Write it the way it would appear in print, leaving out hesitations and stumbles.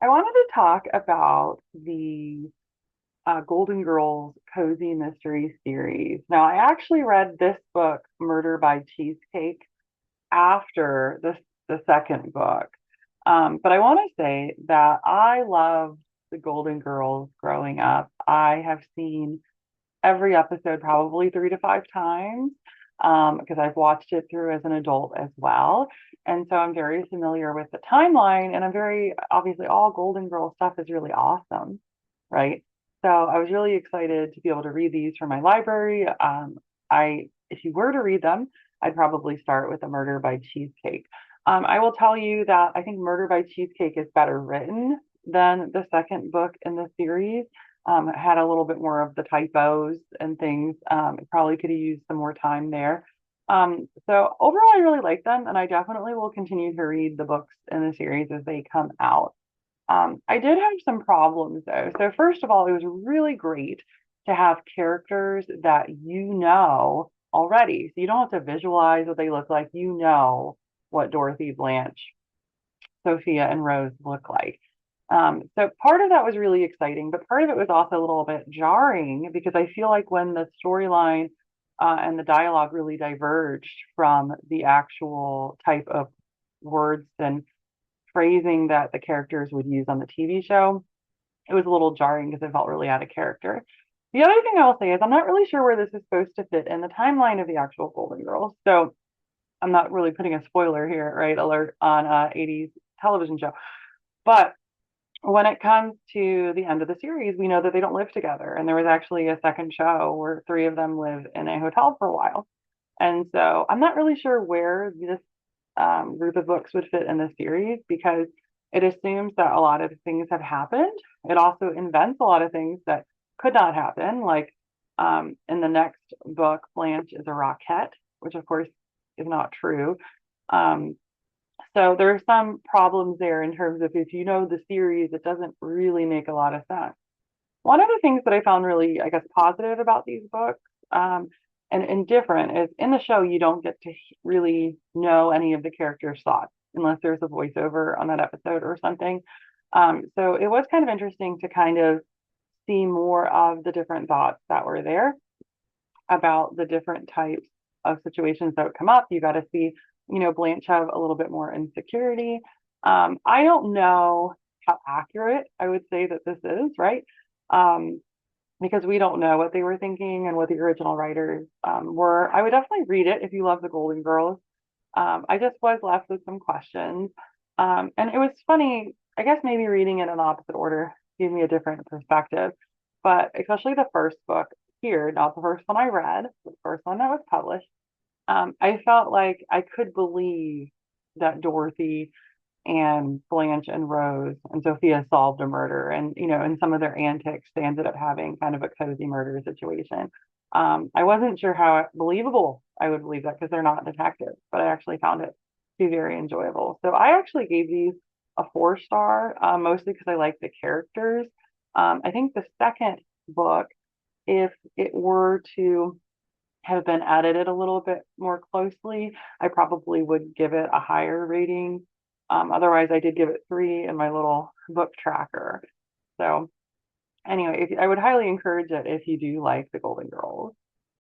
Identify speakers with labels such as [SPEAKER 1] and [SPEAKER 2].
[SPEAKER 1] I wanted to talk about the Golden Girls Cozy Mystery Series. Now, I actually read this book, Murder by Cheesecake, after the second book. But I want to say that I loved the Golden Girls growing up. I have seen every episode probably 3 to 5 times because I've watched it through as an adult as well. And so I'm very familiar with the timeline, and I'm very obviously all Golden Girl stuff is really awesome, right? So I was really excited to be able to read these from my library. If you were to read them, I'd probably start with A Murder by Cheesecake. I will tell you that I think Murder by Cheesecake is better written than the second book in the series. It had a little bit more of the typos and things. It probably could have used some more time there. So overall, I really like them, and I definitely will continue to read the books in the series as they come out. I did have some problems though. So first of all, it was really great to have characters that you know already. So you don't have to visualize what they look like. You know what Dorothy, Blanche, Sophia, and Rose look like. So part of that was really exciting, but part of it was also a little bit jarring because I feel like when the storyline and the dialogue really diverged from the actual type of words and phrasing that the characters would use on the TV show, it was a little jarring because it felt really out of character. The other thing I will say is I'm not really sure where this is supposed to fit in the timeline of the actual Golden Girls. So I'm not really putting a spoiler here, right? Alert on 80s television show. But when it comes to the end of the series, we know that they don't live together. And there was actually a second show where three of them live in a hotel for a while. And so I'm not really sure where this group of books would fit in the series because it assumes that a lot of things have happened. It also invents a lot of things that could not happen. Like in the next book, Blanche is a Rockette, which of course is not true. Um, so there are some problems there in terms of if you know the series, it doesn't really make a lot of sense. One of the things that I found really, I guess, positive about these books and different is in the show, you don't get to really know any of the characters' thoughts unless there's a voiceover on that episode or something. So it was kind of interesting to kind of see more of the different thoughts that were there about the different types of situations that would come up. You got to see, Blanche have a little bit more insecurity. I don't know how accurate I would say that this is, right? Um, because we don't know what they were thinking and what the original writers were. I would definitely read it if you love the Golden Girls. I just was left with some questions. And it was funny, I guess maybe reading it in opposite order gave me a different perspective. But especially the first book here, not the first one I read, the first one that was published, I felt like I could believe that Dorothy and Blanche and Rose and Sophia solved a murder. And, in some of their antics, they ended up having kind of a cozy murder situation. I wasn't sure how believable I would believe that because they're not detectives, but I actually found it to be very enjoyable. So I actually gave these a 4 star, mostly because I like the characters. I think the second book, if it were to have been edited a little bit more closely, I probably would give it a higher rating. Otherwise, I did give it 3 in my little book tracker. So anyway, I would highly encourage it if you do like the Golden Girls.